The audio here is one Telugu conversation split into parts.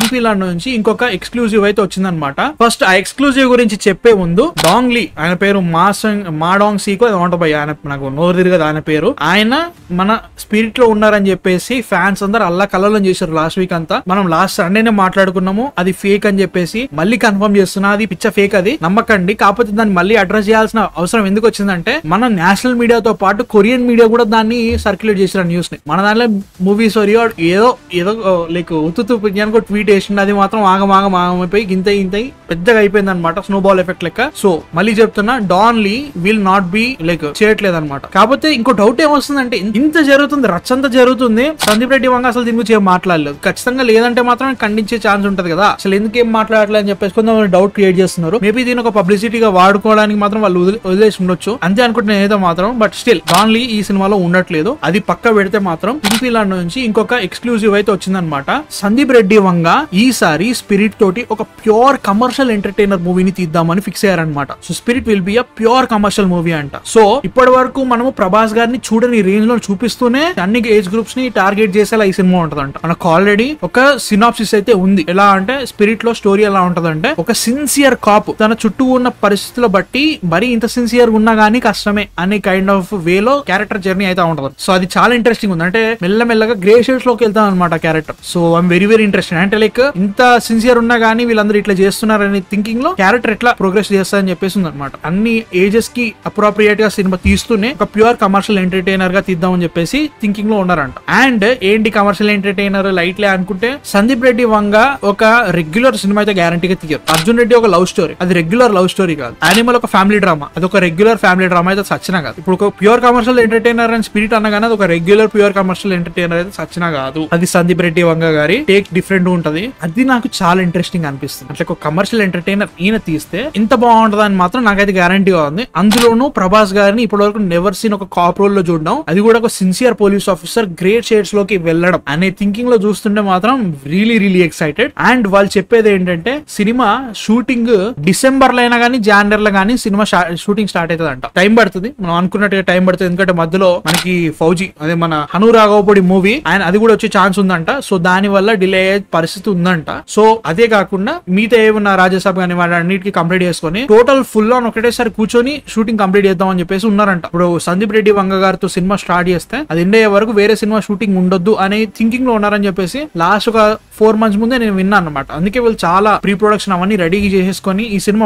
పింపీలాండ్ నుంచి ఇంకొక ఎక్స్క్లూజివ్ అయితే వచ్చిందనమాట. ఫస్ట్ ఆ ఎక్స్క్లూజివ్ గురించి చెప్పే ముందు డాంగ్ లీ, ఆయన పేరు మాడాంగ్ సీకో ఉంటుంది, ఆయన నాకు నోరు తిరగదు ఆయన పేరు. ఆయన మన స్పిరిట్ లో ఉన్నారని చెప్పేసి ఫ్యాన్స్ అందరు అల్లా కలలం చేశారు లాస్ట్ వీక్ అంతా. మనం లాస్ట్ సండేనే మాట్లాడుకున్నాము అది ఫేక్ అని చెప్పేసి, మళ్ళీ కన్ఫర్మ్ చేస్తున్నా అది పిచ్చ ఫేక్, అది నమ్మకండి. కాకపోతే దాన్ని మళ్ళీ అడ్రస్ చేయాల్సిన అవసరం ఎందుకు వచ్చిందంటే, మన నేషనల్ మీడియాతో పాటు కొరియన్ మీడియా కూడా దాన్ని సర్క్యులేట్ చేసిన న్యూస్ ని. మన దాంట్లో మూవీస్ ఏదో ఏదో లైక్ ఉత్తు పిజ్ఞానికి ట్వీట్ వేసింది, అది మాత్రం ఆగమైపోయి గింత పెద్దగా అయిపోయింది అనమాట, స్నోబాల్ ఎఫెక్ట్ లెక్క. సో మళ్ళీ చెప్తున్నా, Don Lee will not be like చేయట్లేదు అనమాట. కాకపోతే ఇంకో డౌట్ ఏమొస్తుందంటే, ఇంత జరుగుతుంది, రచ్చంతా జరుగుతుంది, సందీప్ రెడ్డి వంగ అసలు దీని గురించి ఏం మాట్లాడలేదు. ఖచ్చితంగా లేదంటే మాత్రం ఖండించే ఛాన్స్ ఉంటది కదా, అసలు ఎందుకేం మాట్లాడలేదు అని చెప్పేసి కొంచెం డౌట్ క్రియేట్ చేస్తున్నారు. మేబీ దీని ఒక పబ్లిసిటీగా వాడుకోవడానికి మాత్రం వాళ్ళు వదిలేసి ఉండొచ్చు అంతే అనుకుంటున్నా ఏదో మాత్రం. బట్ స్టిల్ డాన్ లీ ఈ సినిమాలో ఉండట్లేదు. అది పక్క పెడితే మాత్రం పింపీలాండ్ నుంచి ఇంకొక ఎక్స్క్లూజివ్ అయితే వచ్చిందనమాట. సందీప్ రెడ్డి వంగ ఈసారి స్పిరిట్ తోటి ఒక ప్యూర్ కమర్షియల్ ఎంటర్టైనర్ మూవీని తీద్దామని ఫిక్స్ అయ్యారనమాట. So Spirit will be a pure commercial movie అంట. సో ఇప్పటి వరకు మనము ప్రభాస్ గారిని చూడని రేంజ్ లో చూపిస్తూనే అన్ని ఏజ్ గ్రూప్స్ ని టార్గెట్ చేసేలా ఈ సినిమా ఉంటదంట. మనకు ఆల్రెడీ ఒక సినాప్సిస్ అయితే ఉంది. ఎలా అంటే స్పిరిట్ లో స్టోరీ ఎలా ఉంటదంటే, ఒక సిన్సియర్ కాప్ తన చుట్టూ ఉన్న పరిస్థితుల బట్టి మరీ ఇంత సిన్సియర్ ఉన్నా గానీ కష్టమే అనే కైండ్ ఆఫ్ వేలో క్యారెక్టర్ జర్నీ అయితే ఉంటది. సో అది చాలా ఇంట్రెస్టింగ్ ఉంది. అంటే మెల్లమెల్లగా గ్రే షేడ్స్ లోకి వెళ్తాం అనమాట character. So I'm very interesting. అంటే లైక్ ఇంత సిన్సియర్ ఉన్నా గానీ వీళ్ళందరూ ఇట్లా చేస్తున్నారనే థింకింగ్ లో క్యారెక్టర్ ఎట్లా ప్రోగ్రెస్ చేస్తారని చెప్పేసి ఉంది అనమాట. అన్ని ఏజెస్ కి అప్రోప్రియేట్ గా సినిమా తీస్తూనే ఒక ప్యూర్ కమర్షియల్ ఎంటర్టైనర్ గా తీద్దామని చెప్పేసి థింకింగ్ లో ఉన్నారంట. అండ్ ఏంటి కమర్షియల్ ఎంటర్టైనర్ లైట్లే అనుకుంటే, సందీప్ రెడ్డి వంగ ఒక రెగ్యులర్ సినిమా అయితే గ్యారంటీగా తీయరు. అర్జున్ రెడ్డి ఒక లవ్ స్టోరీ, అది రెగ్యులర్ లవ్ స్టోరీ కాదు. యానిమల్ ఒక ఫ్యామిలీ డ్రామా, అది ఒక రెగ్యులర్ ఫ్యామిలీ డ్రామా అయితే సచ్చినా కాదు. ఇప్పుడు ఒక pure commercial entertainer and spirit అనగానే అది ఒక రెగ్యులర్ ప్యూర్ కమర్షియల్ ఎంటర్టైనర్ అయితే సచ్చినా కాదు. అది సందీప్ రెడ్డి వంగ గారి టేక్ డిఫరెంట్ ఉంటది. అది నాకు చాలా ఇంట్రెస్టింగ్ అనిపిస్తుంది. అట్లా ఒక కమర్షియల్ ఎంటర్టైనర్ ఈయన తీస్తే ఇంత బాగుంటది అని మాత్రం నాకైతే గ్యారంటీగా ఉంది. అందులోనూ ప్రభాస్ గారిని ఇప్పటి వరకు నెవర్ సీన్ ఒక కాప్ రోల్ లో చూడడం, అది కూడా ఒక sincere police officer great shades లోకి వెళ్ళడం అనే థింకింగ్ లో చూస్తుంటే మాత్రం రియలీ ఎక్సైటెడ్. అండ్ వాళ్ళు చెప్పేది ఏంటంటే, సినిమా షూటింగ్ డిసెంబర్ లో అయినా కానీ జనవరి లో కానీ సినిమా షూటింగ్ స్టార్ట్ అవుతుంది అంట. టైం పడుతుంది, మనం అనుకున్నట్టుగా టైం పడుతుంది. ఎందుకంటే మధ్యలో మనకి ఫౌజీ, అదే మన హను రాఘవపూడి మూవీ, ఆయన అది కూడా వచ్చే ఛాన్స్ ఉందంట. సో దాని వల్ల డిలే అయ్యే పరిస్థితి ఉందంట. సో అదే కాకుండా మిగతా ఏమన్నా రాజ్యసభ కానీ వాటి అన్నిటికీ కంప్లీట్ చేసుకుని టోటల్ ఫుల్ ఆన్ ఒకటేసారి కూర్చొని షూటింగ్ కంప్లీట్ చేద్దాం అని చెప్పేసి ఉన్నారంట. ఇప్పుడు సందీప్ రెడ్డి వంగ గారితో సినిమా స్టార్ట్ చేస్తే అది ఎండ్ అయ్యే వరకు వేరే సినిమా షూటింగ్ ఉండొద్దు అనే థింకింగ్ లో ఉన్నారని చెప్పేసి లాస్ట్ ఒక 4 months ముందే నేను విన్నాను అనమాట. అందుకే వీళ్ళు చాలా ప్రీ ప్రొడక్షన్ అవన్నీ రెడీ చేసేసుకొని ఈ సినిమా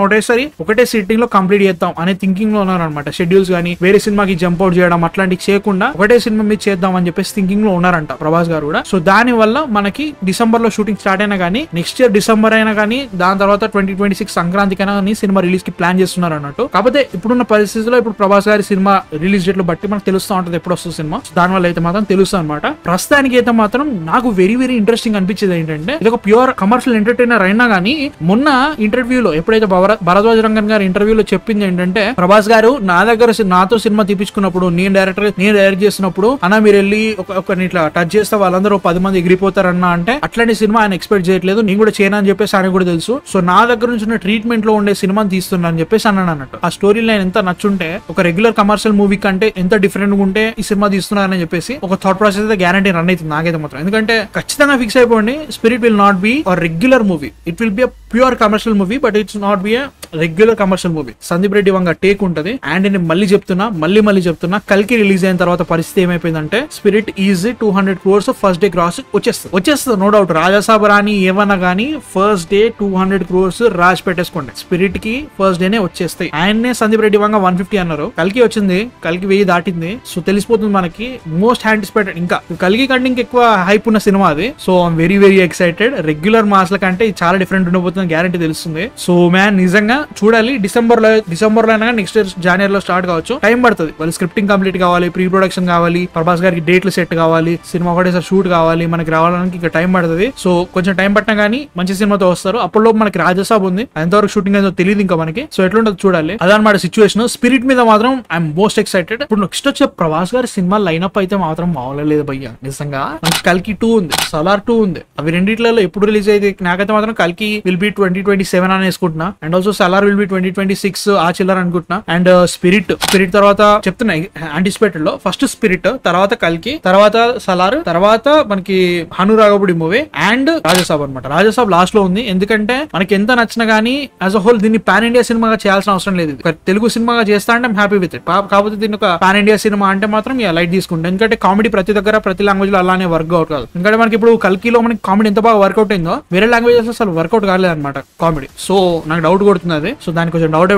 ఒకటే సిట్టింగ్ లో కంప్లీట్ చేద్దాం అనే థింకింగ్ లో ఉన్నారనమాట. షెడ్యూల్స్ కానీ వేరే సినిమాకి జంప్ అవుట్ చేయడం అట్లాంటివి చేయకుండా ఒకటే సినిమా మీద చేద్దాం అని చెప్పేసి థింకింగ్ లో ఉన్నారంట ప్రభాస్ గారు కూడా. సో దాని వల్ల మనకి డిసెంబర్ లో షూటింగ్ స్టార్ట్ అయినా కానీ, నెక్స్ట్ ఇయర్ డిసెంబర్ అయినా కానీ, దాని తర్వాత 2026 సంక్రాంతికైనా కానీ సినిమా రిలీజ్ కి ప్లాన్ చేస్తున్నారు అన్నట్టు. కాకపోతే ఇప్పుడున్న పరిస్థితుల్లో ఇప్పుడు ప్రభాస్ గారి సినిమా రిలీజ్ డేట్ లో బట్టి మనకు తెలుస్తూ ఉంటది ఎప్పుడు వస్తుంది సినిమా. దాని వల్ల అయితే మాత్రం తెలుస్తుంది అనమాట. ప్రస్తుతానికి అయితే మాత్రం నాకు వెరీ ఇంట్రెస్టింగ్ అనిపించేది ఏంటంటే, ఇది ఒక ప్యూర్ కమర్షియల్ ఎంటర్టైనర్ అయినా కానీ, మొన్న ఇంటర్వ్యూలో ఎప్పుడైతే భరద్వాజ్ రంగన్ గారి ఇంటర్వ్యూలో చెప్పింది ఏంటంటే, ప్రభాస్ గారు నా దగ్గర నాతో సినిమా తీపించుకున్నప్పుడు, నేను డైరెక్ట్ చేస్తున్నప్పుడు, అన్న మీరు వెళ్ళి ఒక ఇట్లా టచ్ చేస్తే వాళ్ళందరూ 10 మంది ఎగిరిపోతారన్నా అంటే, అట్లాంటి సినిమా ఆయన ఎక్స్పెక్ట్ చేయట్లేదు, నేను కూడా చేయను అని చెప్పేసి ఆయన కూడా తెలుసు. సో నా దగ్గర నుంచి ఉన్న ట్రీట్మెంట్ లో ఉండే సినిమాని తీస్తున్నా అని చెప్పేసి అన్నాడు అన్నట్టు. ఆ స్టోరీ లైన్ ఎంత నచ్చుంటే, ఒక రెగ్యులర్ కమర్షియల్ మూవీ కంటే ఎంత డిఫరెంట్ గా ఉంటే ఈ సినిమా తీస్తున్నారని చెప్పేసి ఒక థాట్ ప్రాసెస్ అయితే గ్యారంటీ రన్ అవుతుంది నాకైతే మాత్రం. ఎందుకంటే ఖచ్చితంగా ఫిక్స్ అయిపోండి, spirit will not B a regular movie. It will be a pure commercial movie, but it's not be a regular commercial movie. Sandeep Reddy Vanga take ఉంటది. అండ్ నేను మళ్ళీ చెప్తున్నా కల్కి రిలీజ్ అయిన తర్వాత పరిస్థితి ఏమైపోయిందంటే, Spirit easy 200 crores first day gross వచ్చేస్తుంది నో డౌట్. రాజాసాబ్ రాని ఏమన్నా గానీ ఫస్ట్ డే 200 crores రాసి పెట్టేసుకోండి. స్పిరిట్ కి ఫస్ట్ డేనే వచ్చేస్తాయి. ఆయన్నే సందీప్ రెడ్డి వంగ 150 అన్నారు. కల్కి వచ్చింది, కల్కి 1000 దాటింది. సో తెలిసిపోతుంది మనకి మోస్ట్ యాంటిసిపేటెడ్, ఇంకా కల్కి కంటే ఇంకెక్కువ హైప్ ఉన్న సినిమా అది. So I'm very excited. Regular mass ల కంటే చాలా డిఫరెంట్ ఉండబోతుంది, గ్యారంటీ తెలుస్తుంది. సో మ్యాన్ నిజంగా చూడాలి. డిసెంబర్ లో అయినా నెక్స్ట్ ఇయర్ జనవరిలో స్టార్ట్ కావచ్చు. టైం పడుతుంది, వాళ్ళు స్క్రిప్టింగ్ కంప్లీట్ కావాలి, ప్రీ ప్రొడక్షన్ కావాలి, ప్రభాస్ గారికి డేట్లు సెట్ కావాలి, సినిమా ఒకటేసారి షూట్ కావాలి, మనకి రావడానికి ఇంకా టైం పడుతుంది. సో కొంచెం టైం పట్టినా కానీ మంచి సినిమాతో వస్తారు. అప్పట్లో మనకి రాజసాబ్ ఉంది, ఎంతవరకు షూటింగ్ అయితే తెలియదు ఇంకా మనకి. సో ఎట్లుంటది చూడాలి. అదనమాట సిచ్యువేషన్. స్పిరిట్ మీద మాత్రం ఐఎమ్ మోస్ట్ ఎక్సైటెడ్. ఇప్పుడు నెక్స్ట్ వచ్చే ప్రభాస్ గారి సినిమా లైనప్ అయితే మాత్రం మామూలు భయ్యా. నిజంగా మనకి కల్కి 2 ఉంది, సలార్ 2 ఉంది. అవి రెండిట్లలో ఎప్పుడు రిలీజ్ అయితే నాకైతే మాత్రం కల్కి విల్ బి 2027 అని వేసుకుంటున్నా. And also Salaar Salaar will be 2026 ఆ చిల్లర అనుకుంటున్నా. అండ్ స్పిరిట్ తర్వాత చెప్తున్నా యాంటిసిపేటెడ్ లో ఫస్ట్ స్పిరిట్, తర్వాత కల్కి, తర్వాత సలార్, తర్వాత మనకి హనురాగపుడి మూవీ అండ్ రాజసాబ్ అనమాట. రాజసాబ్ లాస్ట్ లో ఉంది, ఎందుకంటే మనకి ఎంత నచ్చినా గానీ యాజ్ అ హోల్ దీన్ని పాన్ ఇండియా సినిమాగా చేయాల్సిన అవసరం లేదు. ఒక తెలుగు సినిమాగా చేస్తా అంటే ఐమ్ హ్యాపీ విత్ ఇట్. కాకపోతే దీన్ని ఒక పాన్ ఇండియా సినిమా అంటే మాత్రం లైట్ తీసుకుంటాం, ఎందుకంటే కామెడీ ప్రతి దగ్గర ప్రతి లాంగ్వేజ్ లో అలానే వర్క్అవుట్ కాదు. ఎందుకంటే మనకి ఇప్పుడు కల్కిలో మనకి కామెడీ ఎంత బాగా వర్కౌట్ అయిందో వేరే లాంగ్వేజెస్ అసలు వర్కౌట్ కాలేదు అనమాట కామెడీ. సో నాకు డౌట్ కొడుతుంది అది. సో దానికి కొంచెం డౌట్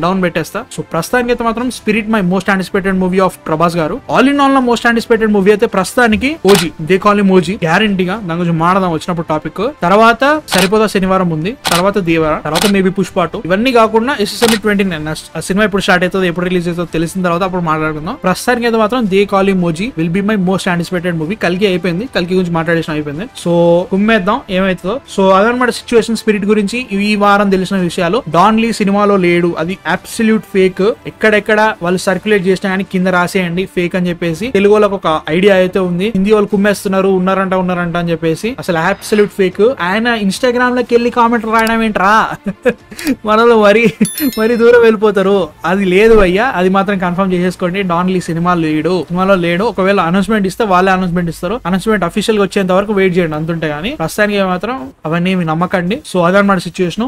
డౌన్ పెట్టేస్తా. సో ప్రస్తుతానికి అయితే మాత్రం Spirit my most anticipated movie of Prabhas garu. All in all most anticipated movie అయితే ప్రస్తుతానికి OG, they call him OG. గ్యారంటీగా దాని గురించి మాడదాం వచ్చినప్పుడు టాపిక్. తర్వాత సరిపోదా శనివారం ఉంది, తర్వాత దేవర, తర్వాత మేబీ పుష్ప 2. ఇవన్నీ కాకుండా SSM 29 ఆ సినిమా ఎప్పుడు స్టార్ట్ అవుతుంది, ఎప్పుడు రిలీజ్ అవుతుందో తెలిసిన తర్వాత అప్పుడు మాట్లాడుకుందాం. ప్రస్తుతానికి అయితే మాత్రం they call him OG will be my most anticipated movie. కల్కి అయిపోయింది, కల్కి గురించి మాట్లాడేసిన అయిపోయింది. సో కుమ్మేద్దాం ఏమైతుందో. సో అదనమాట సిచ్యువేషన్. స్పిరిట్ గురించి ఈ వారం తెలిసిన విషయాలు. డాన్ లీ సినిమాలో లేడు, అది అబ్సల్యూట్ ఫేక్. ఎక్కడెక్కడ వాళ్ళు సర్క్యులేట్ చేసినా కానీ కింద రాసేయండి ఫేక్ అని చెప్పేసి. తెలుగు వాళ్ళకి ఒక ఐడియా అయితే ఉంది, హిందీ వాళ్ళు కుమ్మేస్తున్నారు ఉన్నారంట అని చెప్పేసి. అసలు అబ్సల్యూట్ ఫేక్. ఆయన ఇన్స్టాగ్రామ్ లోకి వెళ్ళి కామెంట్ రాయడం ఏంట్రా మనలో మరీ దూరం వెళ్ళిపోతారు. అది లేదు అయ్యా, అది మాత్రం కన్ఫర్మ్ చేసేసుకోండి. డాన్ లీ సినిమాలో లేడు. ఒకవేళ అనౌన్స్మెంట్ ఇస్తే వాళ్ళే అనౌన్స్మెంట్ ఇస్తారు. అనౌన్స్మెంట్ అఫీషియల్ గా వచ్చేంత వరకు వెయిట్ చేయండి అంతుంటే, కానీ ప్రస్తుతానికి మాత్రం అవన్నీ నమ్మకండి. సో అదనమాట సిచ్యువేషన్.